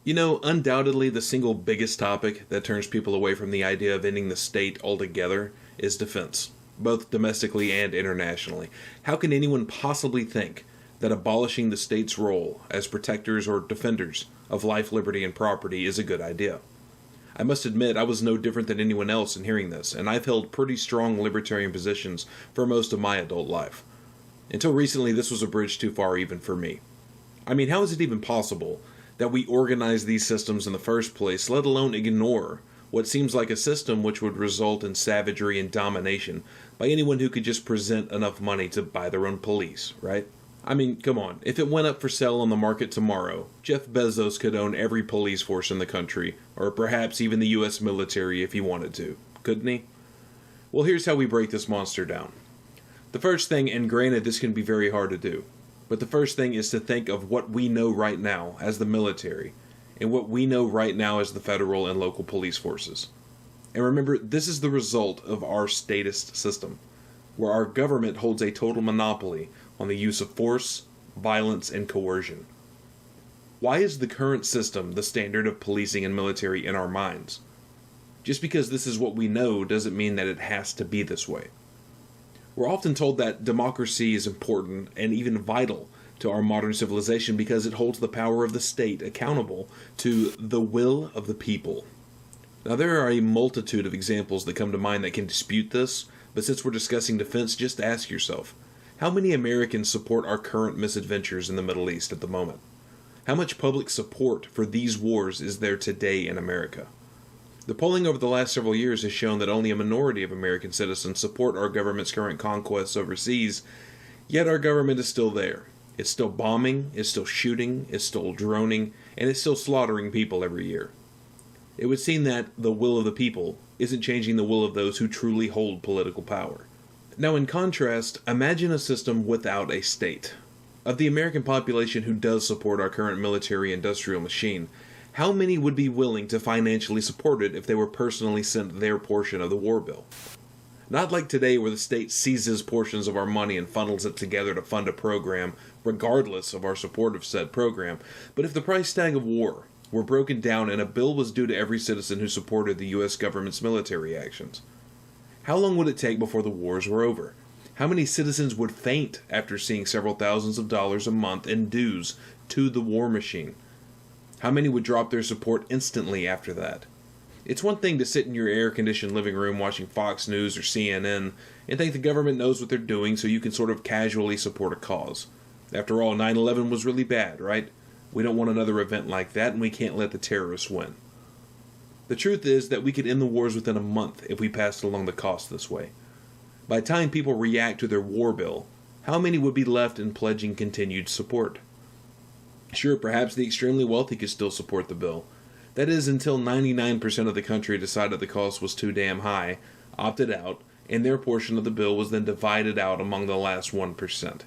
You know, undoubtedly the single biggest topic that turns people away from the idea of ending the state altogether is defense, both domestically and internationally. How can anyone possibly think that abolishing the state's role as protectors or defenders of life, liberty, and property is a good idea? I must admit I was no different than anyone else in hearing this, and I've held pretty strong libertarian positions for most of my adult life. Until recently, this was a bridge too far even for me. I mean, how is it even possible that we organize these systems in the first place, let alone ignore what seems like a system which would result in savagery and domination by anyone who could just present enough money to buy their own police, right? I mean, come on, if it went up for sale on the market tomorrow, Jeff Bezos could own every police force in the country, or perhaps even the US military if he wanted to, couldn't he? Well, here's how we break this monster down. The first thing, and granted this can be very hard to do, but the first thing is to think of what we know right now as the military, and what we know right now as the federal and local police forces. And remember, this is the result of our statist system, where our government holds a total monopoly on the use of force, violence, and coercion. Why is the current system the standard of policing and military in our minds? Just because this is what we know doesn't mean that it has to be this way. We're often told that democracy is important and even vital to our modern civilization because it holds the power of the state accountable to the will of the people. Now, there are a multitude of examples that come to mind that can dispute this, but since we're discussing defense, just ask yourself, how many Americans support our current misadventures in the Middle East at the moment? How much public support for these wars is there today in America? The polling over the last several years has shown that only a minority of American citizens support our government's current conquests overseas, yet our government is still there. It's still bombing, it's still shooting, it's still droning, and it's still slaughtering people every year. It would seem that the will of the people isn't changing the will of those who truly hold political power. Now, in contrast, imagine a system without a state. Of the American population who does support our current military-industrial machine, how many would be willing to financially support it if they were personally sent their portion of the war bill? Not like today where the state seizes portions of our money and funnels it together to fund a program, regardless of our support of said program, but if the price tag of war were broken down and a bill was due to every citizen who supported the U.S. government's military actions. How long would it take before the wars were over? How many citizens would faint after seeing several thousands of dollars a month in dues to the war machine? How many would drop their support instantly after that? It's one thing to sit in your air-conditioned living room watching Fox News or CNN and think the government knows what they're doing so you can sort of casually support a cause. After all, 9/11 was really bad, right? We don't want another event like that, and we can't let the terrorists win. The truth is that we could end the wars within a month if we passed along the cost this way. By the time people react to their war bill, how many would be left in pledging continued support? Sure, perhaps the extremely wealthy could still support the bill. That is, until 99% of the country decided the cost was too damn high, opted out, and their portion of the bill was then divided out among the last 1%.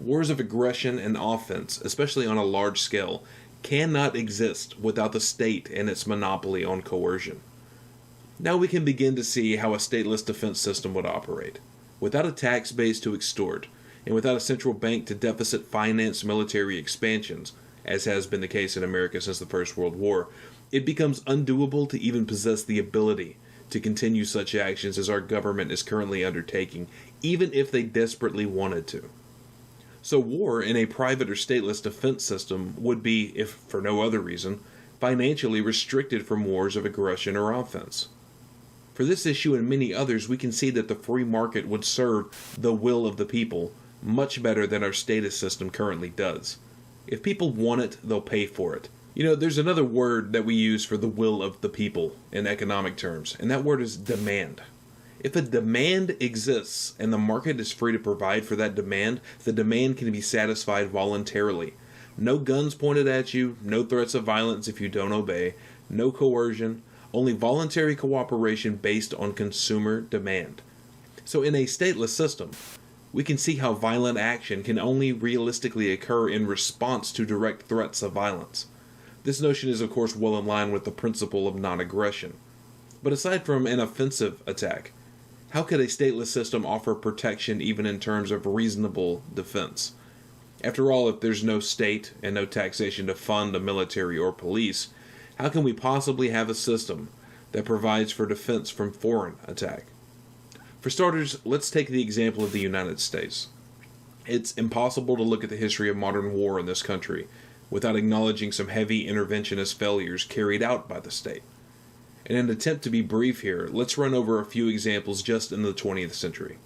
Wars of aggression and offense, especially on a large scale, cannot exist without the state and its monopoly on coercion. Now we can begin to see how a stateless defense system would operate. Without a tax base to extort, and without a central bank to deficit finance military expansions, as has been the case in America since the First World War, it becomes undoable to even possess the ability to continue such actions as our government is currently undertaking, even if they desperately wanted to. So war in a private or stateless defense system would be, if for no other reason, financially restricted from wars of aggression or offense. For this issue and many others, we can see that the free market would serve the will of the people much better than our statist system currently does. If people want it, they'll pay for it. You know, there's another word that we use for the will of the people in economic terms, and that word is demand. If a demand exists and the market is free to provide for that demand, the demand can be satisfied voluntarily. No guns pointed at you, no threats of violence if you don't obey, no coercion, only voluntary cooperation based on consumer demand. So in a stateless system, we can see how violent action can only realistically occur in response to direct threats of violence. This notion is of course well in line with the principle of non-aggression. But aside from an offensive attack, how could a stateless system offer protection even in terms of reasonable defense? After all, if there's no state and no taxation to fund a military or police, how can we possibly have a system that provides for defense from foreign attack? For starters, let's take the example of the United States. It's impossible to look at the history of modern war in this country without acknowledging some heavy interventionist failures carried out by the state. In an attempt to be brief here, let's run over a few examples just in the 20th century.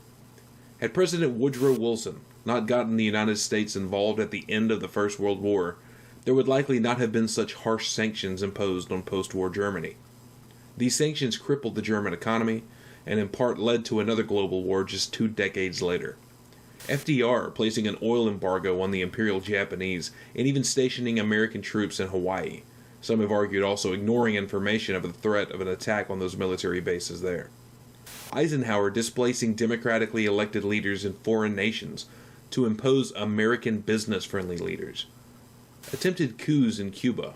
Had President Woodrow Wilson not gotten the United States involved at the end of the First World War, there would likely not have been such harsh sanctions imposed on post-war Germany. These sanctions crippled the German economy, and in part led to another global war just 2 decades later. FDR placing an oil embargo on the Imperial Japanese and even stationing American troops in Hawaii. Some have argued also ignoring information of the threat of an attack on those military bases there. Eisenhower displacing democratically elected leaders in foreign nations to impose American business-friendly leaders. Attempted coups in Cuba.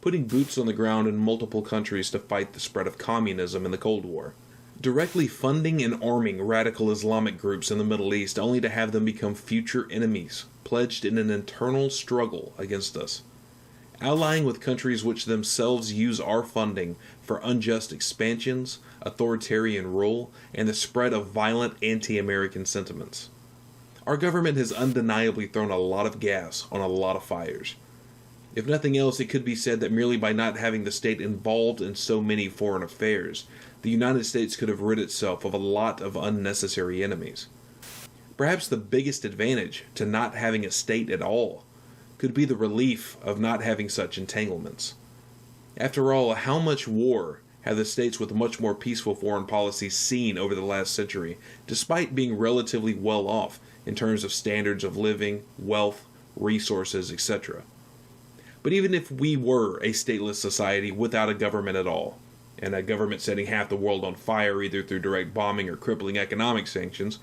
Putting boots on the ground in multiple countries to fight the spread of communism in the Cold War. Directly funding and arming radical Islamic groups in the Middle East only to have them become future enemies, pledged in an internal struggle against us. Allying with countries which themselves use our funding for unjust expansions, authoritarian rule, and the spread of violent anti-American sentiments. Our government has undeniably thrown a lot of gas on a lot of fires. If nothing else, it could be said that merely by not having the state involved in so many foreign affairs, the United States could have rid itself of a lot of unnecessary enemies. Perhaps the biggest advantage to not having a state at all could be the relief of not having such entanglements. After all, how much war have the states with much more peaceful foreign policies seen over the last century, despite being relatively well off in terms of standards of living, wealth, resources, etc.? But even if we were a stateless society without a government at all, and a government setting half the world on fire either through direct bombing or crippling economic sanctions,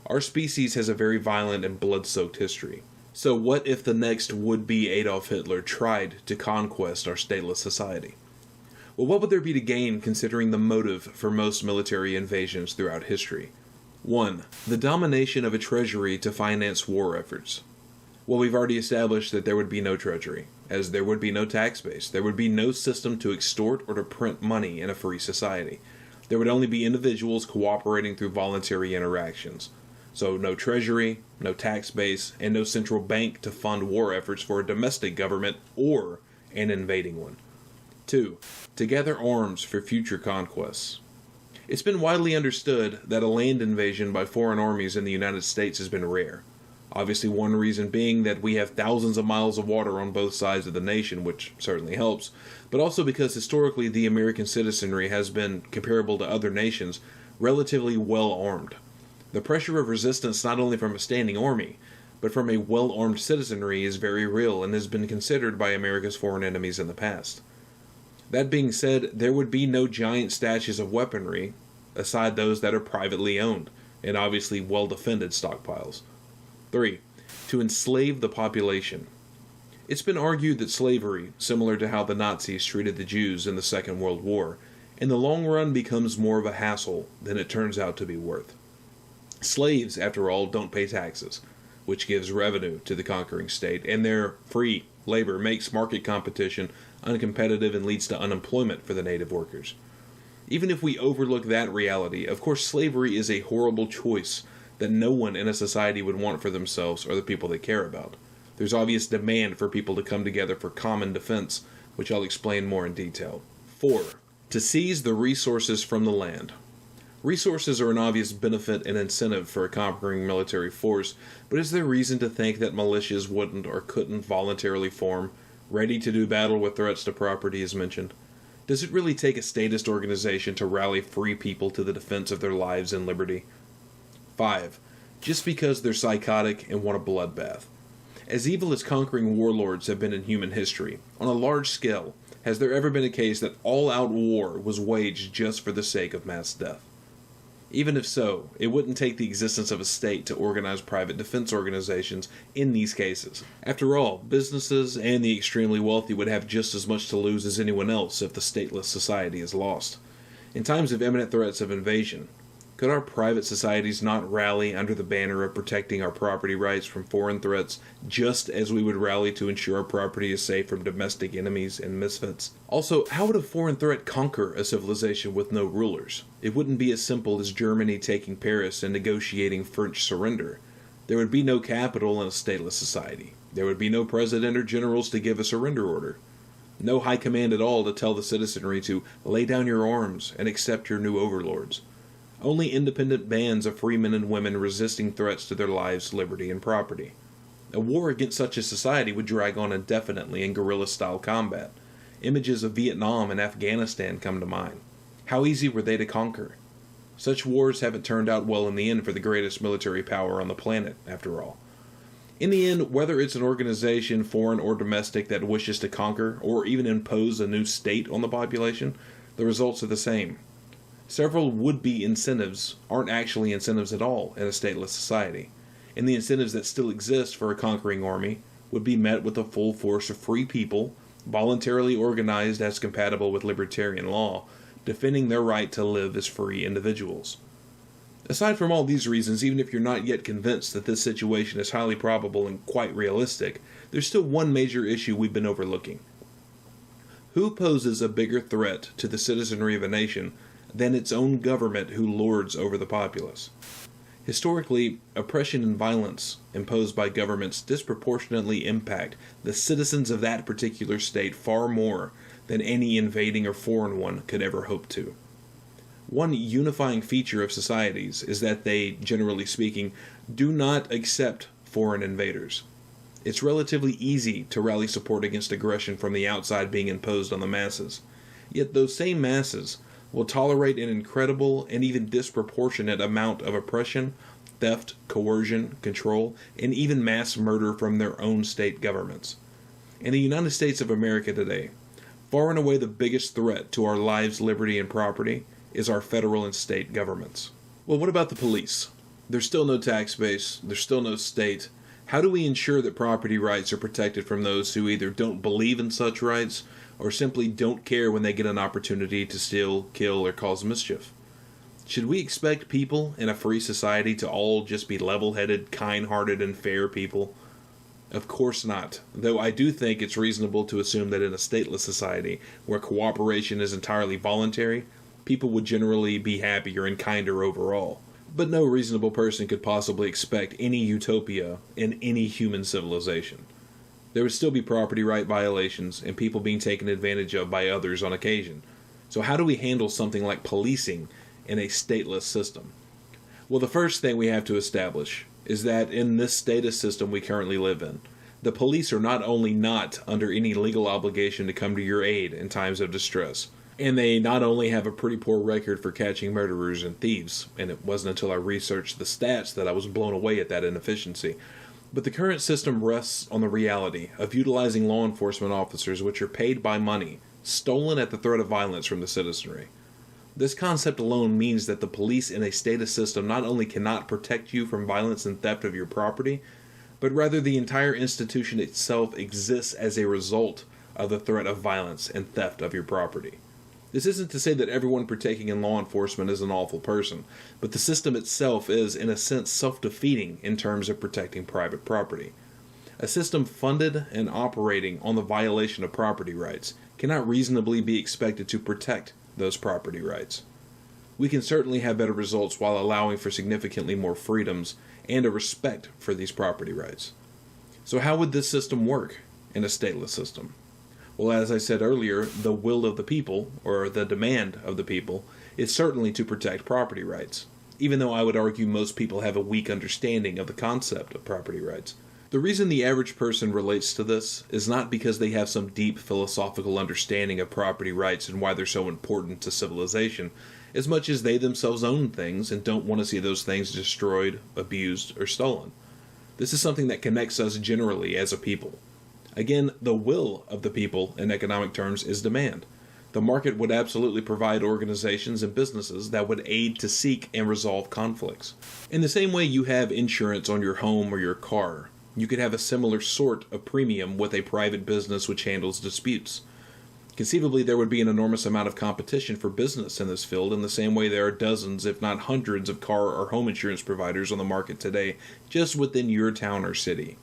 our species has a very violent and blood-soaked history. So what if the next would-be Adolf Hitler tried to conquest our stateless society? Well, what would there be to gain considering the motive for most military invasions throughout history? 1. The domination of a treasury to finance war efforts. Well, we've already established that there would be no treasury, as there would be no tax base. There would be no system to extort or to print money in a free society. There would only be individuals cooperating through voluntary interactions. So no treasury, no tax base, and no central bank to fund war efforts for a domestic government or an invading one. 2. To gather arms for future conquests. It's been widely understood that a land invasion by foreign armies in the United States has been rare. Obviously, one reason being that we have thousands of miles of water on both sides of the nation, which certainly helps, but also because historically the American citizenry has been, comparable to other nations, relatively well armed. The pressure of resistance not only from a standing army, but from a well-armed citizenry is very real and has been considered by America's foreign enemies in the past. That being said, there would be no giant stashes of weaponry, aside those that are privately owned, and obviously well-defended stockpiles. 3. To enslave the population. It's been argued that slavery, similar to how the Nazis treated the Jews in the Second World War, in the long run becomes more of a hassle than it turns out to be worth. Slaves, after all, don't pay taxes, which gives revenue to the conquering state, and their free labor makes market competition uncompetitive and leads to unemployment for the native workers. Even if we overlook that reality, of course slavery is a horrible choice that no one in a society would want for themselves or the people they care about. There's obvious demand for people to come together for common defense, which I'll explain more in detail. 4. To seize the resources from the land. Resources are an obvious benefit and incentive for a conquering military force, but is there reason to think that militias wouldn't or couldn't voluntarily form, ready to do battle with threats to property as mentioned? Does it really take a statist organization to rally free people to the defense of their lives and liberty? 5. Just because they're psychotic and want a bloodbath. As evil as conquering warlords have been in human history, on a large scale, has there ever been a case that all-out war was waged just for the sake of mass death? Even if so, it wouldn't take the existence of a state to organize private defense organizations in these cases. After all, businesses and the extremely wealthy would have just as much to lose as anyone else if the stateless society is lost. In times of imminent threats of invasion, Could our private societies not rally under the banner of protecting our property rights from foreign threats, just as we would rally to ensure our property is safe from domestic enemies and misfits? Also, how would a foreign threat conquer a civilization with no rulers? It wouldn't be as simple as Germany taking Paris and negotiating French surrender. There would be no capital in a stateless society. There would be no president or generals to give a surrender order. No high command at all to tell the citizenry to lay down your arms and accept your new overlords. Only independent bands of free men and women resisting threats to their lives, liberty, and property. A war against such a society would drag on indefinitely in guerrilla-style combat. Images of Vietnam and Afghanistan come to mind. How easy were they to conquer? Such wars haven't turned out well in the end for the greatest military power on the planet, after all. In the end, whether it's an organization, foreign or domestic, that wishes to conquer or even impose a new state on the population, the results are the same. Several would-be incentives aren't actually incentives at all in a stateless society, and the incentives that still exist for a conquering army would be met with the full force of free people, voluntarily organized as compatible with libertarian law, defending their right to live as free individuals. Aside from all these reasons, even if you're not yet convinced that this situation is highly probable and quite realistic, there's still one major issue we've been overlooking. Who poses a bigger threat to the citizenry of a nation than its own government who lords over the populace? Historically, oppression and violence imposed by governments disproportionately impact the citizens of that particular state far more than any invading or foreign one could ever hope to. One unifying feature of societies is that they, generally speaking, do not accept foreign invaders. It's relatively easy to rally support against aggression from the outside being imposed on the masses. Yet those same masses will tolerate an incredible and even disproportionate amount of oppression, theft, coercion, control, and even mass murder from their own state governments. In the United States of America today, far and away the biggest threat to our lives, liberty, and property is our federal and state governments. Well, what about the police? There's still no tax base, there's still no state. How do we ensure that property rights are protected from those who either don't believe in such rights or simply don't care when they get an opportunity to steal, kill, or cause mischief? Should we expect people in a free society to all just be level-headed, kind-hearted, and fair people? Of course not, though I do think it's reasonable to assume that in a stateless society, where cooperation is entirely voluntary, people would generally be happier and kinder overall. But no reasonable person could possibly expect any utopia in any human civilization. There would still be property right violations and people being taken advantage of by others on occasion. So how do we handle something like policing in a stateless system? Well, the first thing we have to establish is that in this status system we currently live in, the police are not only not under any legal obligation to come to your aid in times of distress, and they not only have a pretty poor record for catching murderers and thieves, and it wasn't until I researched the stats that I was blown away at that inefficiency, but the current system rests on the reality of utilizing law enforcement officers which are paid by money, stolen at the threat of violence from the citizenry. This concept alone means that the police in a status system not only cannot protect you from violence and theft of your property, but rather the entire institution itself exists as a result of the threat of violence and theft of your property. This isn't to say that everyone partaking in law enforcement is an awful person, but the system itself is, in a sense, self-defeating in terms of protecting private property. A system funded and operating on the violation of property rights cannot reasonably be expected to protect those property rights. We can certainly have better results while allowing for significantly more freedoms and a respect for these property rights. So how would this system work in a stateless system? Well, as I said earlier, the will of the people, or the demand of the people, is certainly to protect property rights, even though I would argue most people have a weak understanding of the concept of property rights. The reason the average person relates to this is not because they have some deep philosophical understanding of property rights and why they're so important to civilization, as much as they themselves own things and don't want to see those things destroyed, abused, or stolen. This is something that connects us generally as a people. Again, the will of the people in economic terms is demand. The market would absolutely provide organizations and businesses that would aid to seek and resolve conflicts. In the same way you have insurance on your home or your car, you could have a similar sort of premium with a private business which handles disputes. Conceivably, there would be an enormous amount of competition for business in this field in the same way there are dozens, if not hundreds, of car or home insurance providers on the market today, just within your town or city.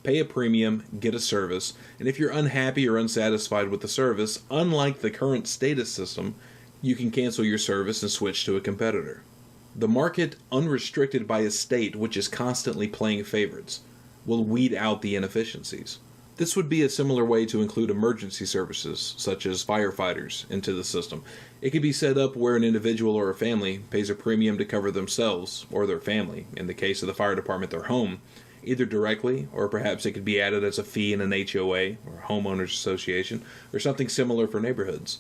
Pay a premium, get a service, and if you're unhappy or unsatisfied with the service, unlike the current status system, you can cancel your service and switch to a competitor. The market, unrestricted by a state which is constantly playing favorites, will weed out the inefficiencies. This would be a similar way to include emergency services, such as firefighters, into the system. It could be set up where an individual or a family pays a premium to cover themselves, or their family, in the case of the fire department, their home, either directly, or perhaps it could be added as a fee in an HOA, or homeowners association, or something similar for neighborhoods.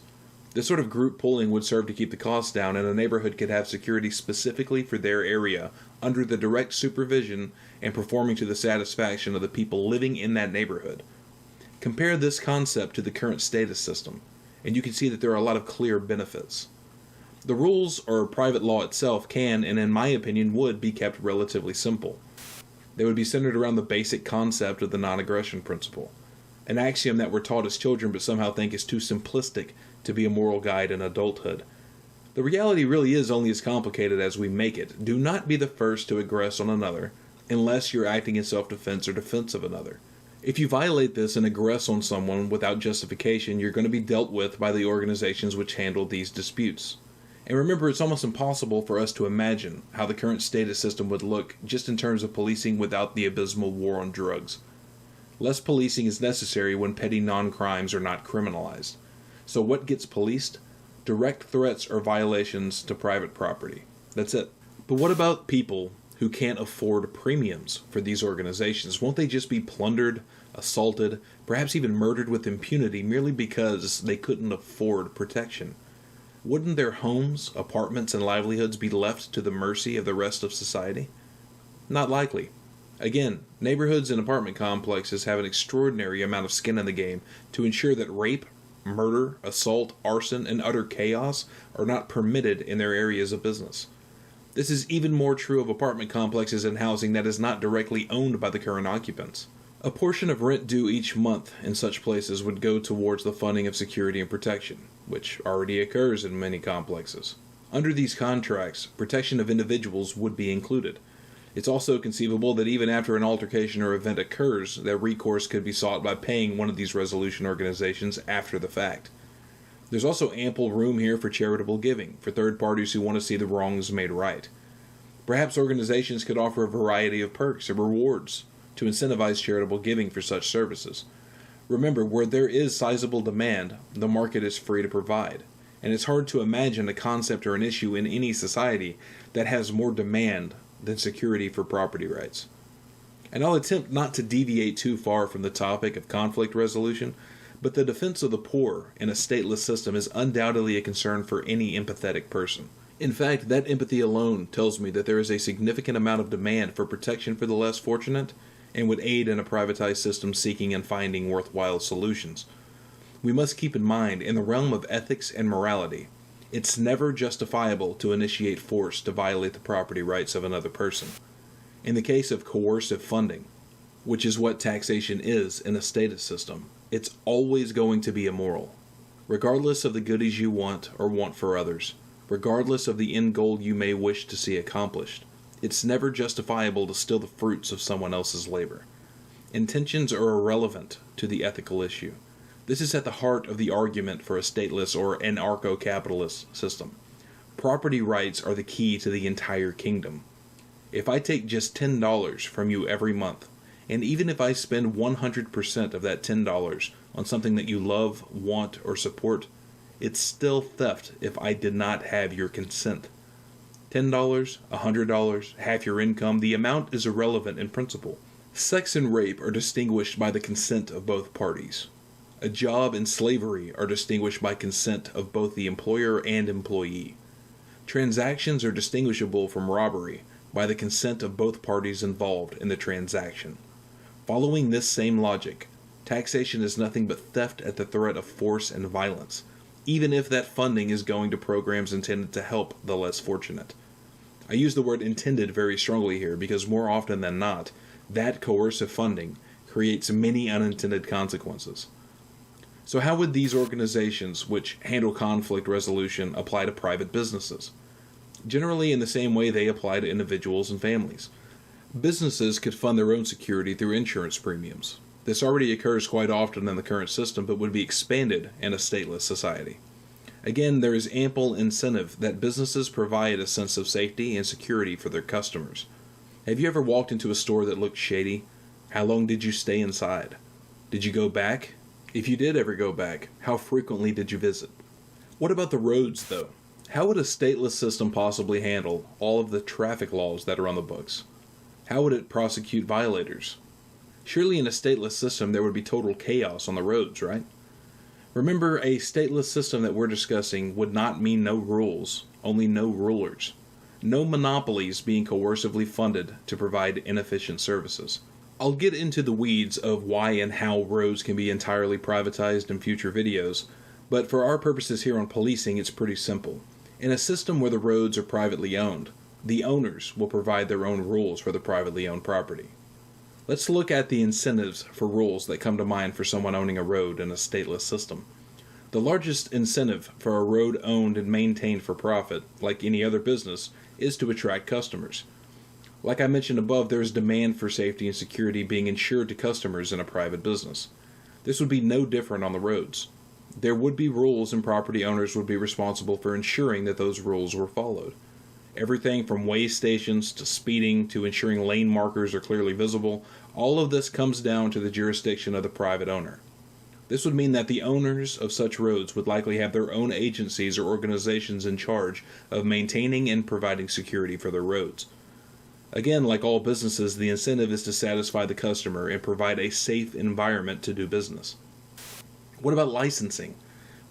This sort of group pooling would serve to keep the costs down, and a neighborhood could have security specifically for their area, under the direct supervision and performing to the satisfaction of the people living in that neighborhood. Compare this concept to the current status system, and you can see that there are a lot of clear benefits. The rules or private law itself can, and in my opinion would, be kept relatively simple. They would be centered around the basic concept of the non-aggression principle, an axiom that we're taught as children but somehow think is too simplistic to be a moral guide in adulthood. The reality really is only as complicated as we make it. Do not be the first to aggress on another, unless you're acting in self-defense or defense of another. If you violate this and aggress on someone without justification, you're going to be dealt with by the organizations which handle these disputes. And remember, it's almost impossible for us to imagine how the current status system would look just in terms of policing without the abysmal war on drugs. Less policing is necessary when petty non-crimes are not criminalized. So what gets policed? Direct threats or violations to private property. That's it. But what about people who can't afford premiums for these organizations? Won't they just be plundered, assaulted, perhaps even murdered with impunity merely because they couldn't afford protection? Wouldn't their homes, apartments, and livelihoods be left to the mercy of the rest of society? Not likely. Again, neighborhoods and apartment complexes have an extraordinary amount of skin in the game to ensure that rape, murder, assault, arson, and utter chaos are not permitted in their areas of business. This is even more true of apartment complexes and housing that is not directly owned by the current occupants. A portion of rent due each month in such places would go towards the funding of security and protection, which already occurs in many complexes. Under these contracts, protection of individuals would be included. It's also conceivable that even after an altercation or event occurs, that recourse could be sought by paying one of these resolution organizations after the fact. There's also ample room here for charitable giving, for third parties who want to see the wrongs made right. Perhaps organizations could offer a variety of perks or rewards to incentivize charitable giving for such services. Remember, where there is sizable demand, the market is free to provide, and it's hard to imagine a concept or an issue in any society that has more demand than security for property rights. And I'll attempt not to deviate too far from the topic of conflict resolution, but the defense of the poor in a stateless system is undoubtedly a concern for any empathetic person. In fact, that empathy alone tells me that there is a significant amount of demand for protection for the less fortunate and would aid in a privatized system seeking and finding worthwhile solutions. We must keep in mind, in the realm of ethics and morality, it's never justifiable to initiate force to violate the property rights of another person. In the case of coercive funding, which is what taxation is in a status system, it's always going to be immoral. Regardless of the goodies you want or want for others, regardless of the end goal you may wish to see accomplished, it's never justifiable to steal the fruits of someone else's labor. Intentions are irrelevant to the ethical issue. This is at the heart of the argument for a stateless or anarcho-capitalist system. Property rights are the key to the entire kingdom. If I take just $10 from you every month, and even if I spend 100% of that $10 on something that you love, want, or support, it's still theft if I did not have your consent. $10, $100, half your income, the amount is irrelevant in principle. Sex and rape are distinguished by the consent of both parties. A job and slavery are distinguished by consent of both the employer and employee. Transactions are distinguishable from robbery by the consent of both parties involved in the transaction. Following this same logic, taxation is nothing but theft at the threat of force and violence, even if that funding is going to programs intended to help the less fortunate. I use the word intended very strongly here because more often than not, that coercive funding creates many unintended consequences. So how would these organizations which handle conflict resolution apply to private businesses? Generally in the same way they apply to individuals and families. Businesses could fund their own security through insurance premiums. This already occurs quite often in the current system, but would be expanded in a stateless society. Again, there is ample incentive that businesses provide a sense of safety and security for their customers. Have you ever walked into a store that looked shady? How long did you stay inside? Did you go back? If you did ever go back, how frequently did you visit? What about the roads, though? How would a stateless system possibly handle all of the traffic laws that are on the books? How would it prosecute violators? Surely in a stateless system there would be total chaos on the roads, right? Remember, a stateless system that we're discussing would not mean no rules, only no rulers. No monopolies being coercively funded to provide inefficient services. I'll get into the weeds of why and how roads can be entirely privatized in future videos, but for our purposes here on policing, it's pretty simple. In a system where the roads are privately owned, the owners will provide their own rules for the privately owned property. Let's look at the incentives for rules that come to mind for someone owning a road in a stateless system. The largest incentive for a road owned and maintained for profit, like any other business, is to attract customers. Like I mentioned above, there is demand for safety and security being ensured to customers in a private business. This would be no different on the roads. There would be rules and property owners would be responsible for ensuring that those rules were followed. Everything from way stations to speeding to ensuring lane markers are clearly visible, all of this comes down to the jurisdiction of the private owner. This would mean that the owners of such roads would likely have their own agencies or organizations in charge of maintaining and providing security for their roads. Again, like all businesses, the incentive is to satisfy the customer and provide a safe environment to do business. What about licensing?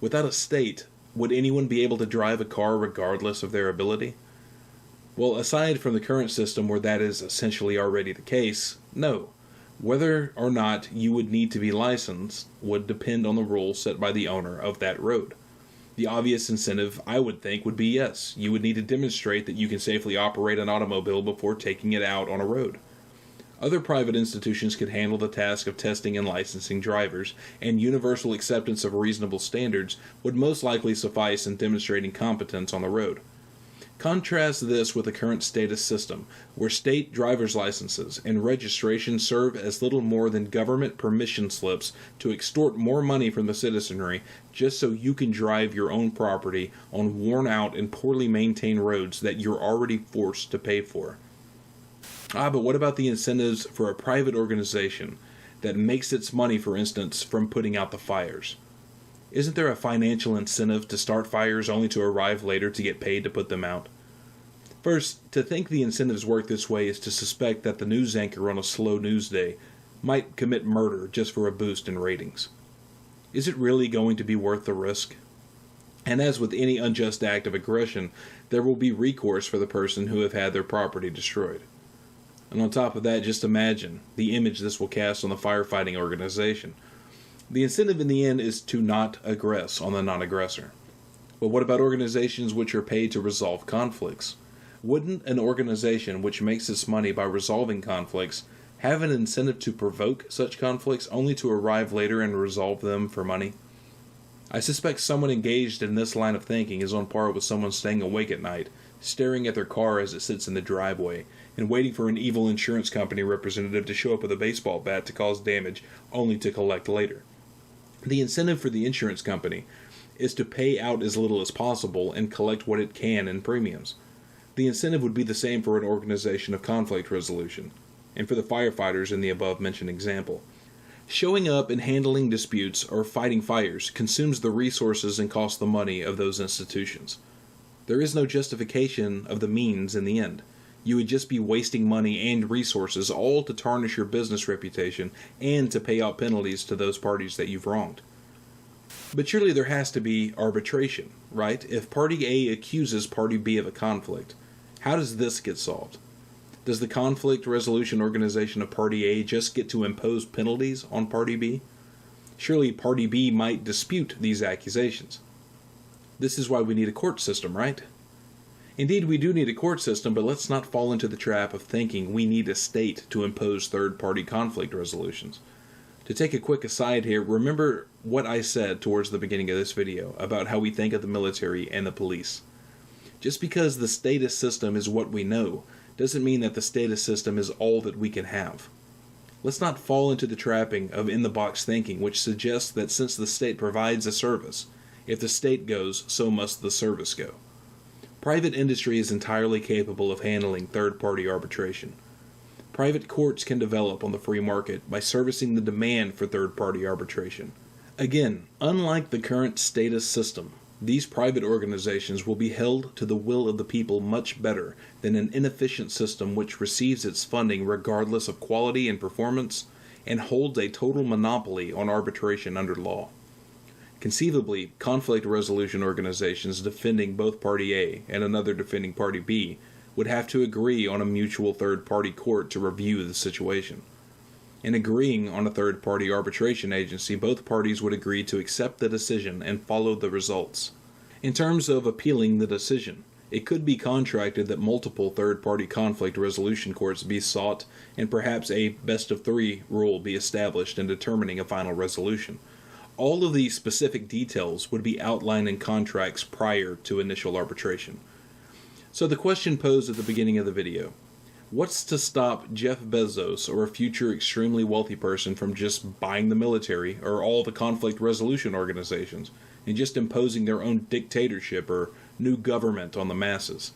Without a state, would anyone be able to drive a car regardless of their ability? Well, aside from the current system where that is essentially already the case, no. Whether or not you would need to be licensed would depend on the rules set by the owner of that road. The obvious incentive, I would think, would be yes. You would need to demonstrate that you can safely operate an automobile before taking it out on a road. Other private institutions could handle the task of testing and licensing drivers, and universal acceptance of reasonable standards would most likely suffice in demonstrating competence on the road. Contrast this with the current status system, where state driver's licenses and registration serve as little more than government permission slips to extort more money from the citizenry just so you can drive your own property on worn-out and poorly maintained roads that you're already forced to pay for. But what about the incentives for a private organization that makes its money, for instance, from putting out the fires? Isn't there a financial incentive to start fires only to arrive later to get paid to put them out? First, to think the incentives work this way is to suspect that the news anchor on a slow news day might commit murder just for a boost in ratings. Is it really going to be worth the risk? And as with any unjust act of aggression, there will be recourse for the person who have had their property destroyed. And on top of that, just imagine the image this will cast on the firefighting organization. The incentive in the end is to not aggress on the non-aggressor. But what about organizations which are paid to resolve conflicts? Wouldn't an organization which makes its money by resolving conflicts have an incentive to provoke such conflicts only to arrive later and resolve them for money? I suspect someone engaged in this line of thinking is on par with someone staying awake at night, staring at their car as it sits in the driveway, and waiting for an evil insurance company representative to show up with a baseball bat to cause damage only to collect later. The incentive for the insurance company is to pay out as little as possible and collect what it can in premiums. The incentive would be the same for an organization of conflict resolution, and for the firefighters in the above-mentioned example. Showing up and handling disputes or fighting fires consumes the resources and costs the money of those institutions. There is no justification of the means in the end. You would just be wasting money and resources, all to tarnish your business reputation and to pay out penalties to those parties that you've wronged. But surely there has to be arbitration, right? If Party A accuses Party B of a conflict, how does this get solved? Does the conflict resolution organization of Party A just get to impose penalties on Party B? Surely Party B might dispute these accusations. This is why we need a court system, right? Indeed, we do need a court system, but let's not fall into the trap of thinking we need a state to impose third-party conflict resolutions. To take a quick aside here, remember what I said towards the beginning of this video about how we think of the military and the police. Just because the status system is what we know, doesn't mean that the status system is all that we can have. Let's not fall into the trapping of in-the-box thinking, which suggests that since the state provides a service, if the state goes, so must the service go. Private industry is entirely capable of handling third-party arbitration. Private courts can develop on the free market by servicing the demand for third-party arbitration. Again, unlike the current status system, these private organizations will be held to the will of the people much better than an inefficient system which receives its funding regardless of quality and performance and holds a total monopoly on arbitration under law. Conceivably, conflict resolution organizations defending both Party A and another defending Party B would have to agree on a mutual third-party court to review the situation. In agreeing on a third-party arbitration agency, both parties would agree to accept the decision and follow the results. In terms of appealing the decision, it could be contracted that multiple third-party conflict resolution courts be sought and perhaps a best-of-3 rule be established in determining a final resolution. All of these specific details would be outlined in contracts prior to initial arbitration. So the question posed at the beginning of the video: what's to stop Jeff Bezos or a future extremely wealthy person from just buying the military or all the conflict resolution organizations and just imposing their own dictatorship or new government on the masses?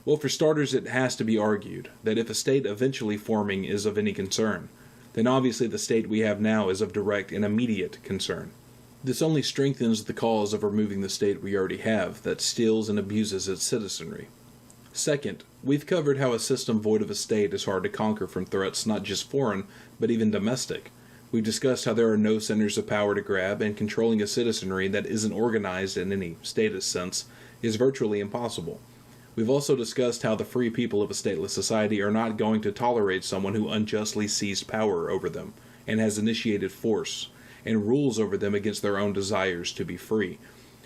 Well, for starters, it has to be argued that if a state eventually forming is of any concern, then obviously the state we have now is of direct and immediate concern. This only strengthens the cause of removing the state we already have that steals and abuses its citizenry. Second, we've covered how a system void of a state is hard to conquer from threats not just foreign, but even domestic. We've discussed how there are no centers of power to grab, and controlling a citizenry that isn't organized in any status sense is virtually impossible. We've also discussed how the free people of a stateless society are not going to tolerate someone who unjustly seized power over them and has initiated force and rules over them against their own desires to be free.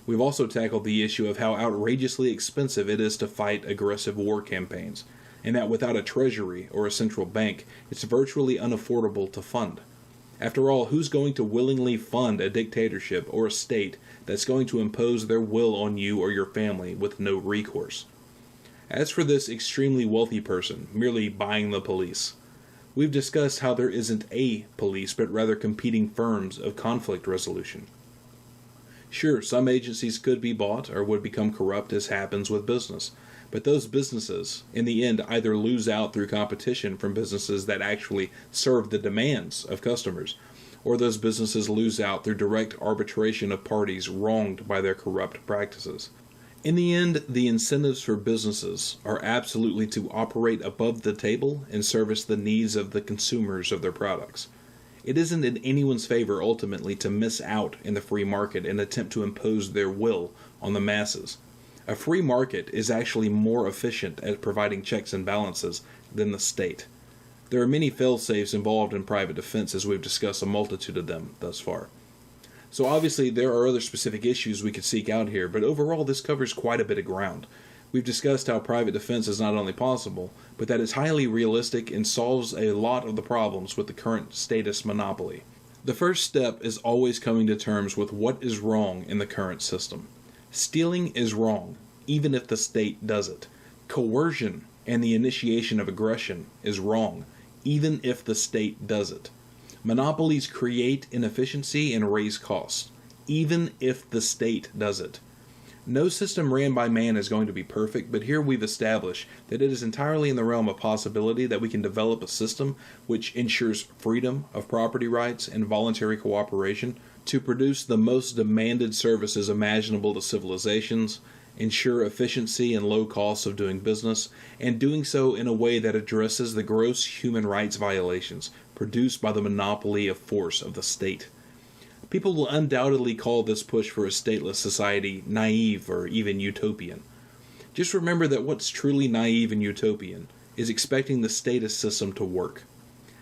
We've also tackled the issue of how outrageously expensive it is to fight aggressive war campaigns, and that without a treasury or a central bank, it's virtually unaffordable to fund. After all, who's going to willingly fund a dictatorship or a state that's going to impose their will on you or your family with no recourse? As for this extremely wealthy person merely buying the police, we've discussed how there isn't a police but rather competing firms of conflict resolution. Sure, some agencies could be bought or would become corrupt, as happens with business, but those businesses, in the end, either lose out through competition from businesses that actually serve the demands of customers, or those businesses lose out through direct arbitration of parties wronged by their corrupt practices. In the end, the incentives for businesses are absolutely to operate above the table and service the needs of the consumers of their products. It isn't in anyone's favor ultimately to miss out in the free market and attempt to impose their will on the masses. A free market is actually more efficient at providing checks and balances than the state. There are many fail-safes involved in private defense, as we've discussed a multitude of them thus far. So obviously there are other specific issues we could seek out here, but overall this covers quite a bit of ground. We've discussed how private defense is not only possible, but that it's highly realistic and solves a lot of the problems with the current status monopoly. The first step is always coming to terms with what is wrong in the current system. Stealing is wrong, even if the state does it. Coercion and the initiation of aggression is wrong, even if the state does it. Monopolies create inefficiency and raise costs, even if the state does it. No system ran by man is going to be perfect, but here we've established that it is entirely in the realm of possibility that we can develop a system which ensures freedom of property rights and voluntary cooperation to produce the most demanded services imaginable to civilizations, ensure efficiency and low costs of doing business, and doing so in a way that addresses the gross human rights violations produced by the monopoly of force of the state. People will undoubtedly call this push for a stateless society naive or even utopian. Just remember that what's truly naive and utopian is expecting the status system to work.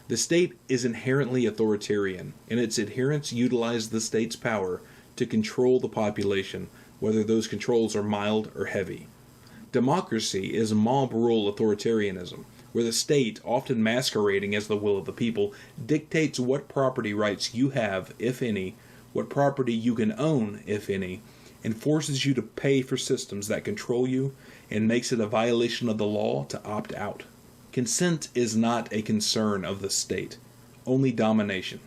The state is inherently authoritarian, and its adherents utilize the state's power to control the population, whether those controls are mild or heavy. Democracy is mob rule authoritarianism, where where the state, often masquerading as the will of the people, dictates what property rights you have, if any, what property you can own, if any, and forces you to pay for systems that control you, and makes it a violation of the law to opt out. Consent is not a concern of the state, only domination.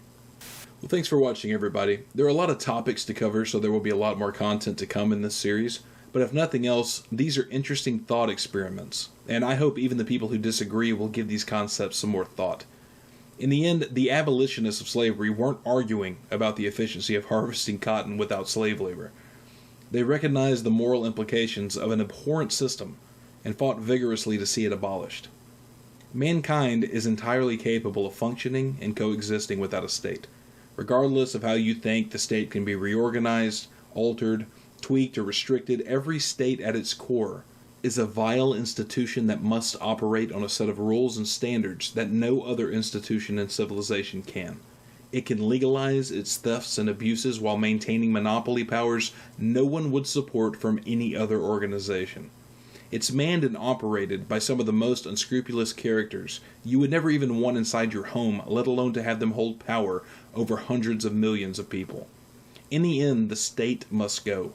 Well, thanks for watching, everybody. There are a lot of topics to cover, so there will be a lot more content to come in this series. But if nothing else, these are interesting thought experiments, and I hope even the people who disagree will give these concepts some more thought. In the end, the abolitionists of slavery weren't arguing about the efficiency of harvesting cotton without slave labor. They recognized the moral implications of an abhorrent system and fought vigorously to see it abolished. Mankind is entirely capable of functioning and coexisting without a state. Regardless of how you think the state can be reorganized, altered, tweaked, or restricted, every state at its core is a vile institution that must operate on a set of rules and standards that no other institution in civilization can. It can legalize its thefts and abuses while maintaining monopoly powers no one would support from any other organization. It's manned and operated by some of the most unscrupulous characters you would never even want inside your home, let alone to have them hold power over hundreds of millions of people. In the end, the state must go.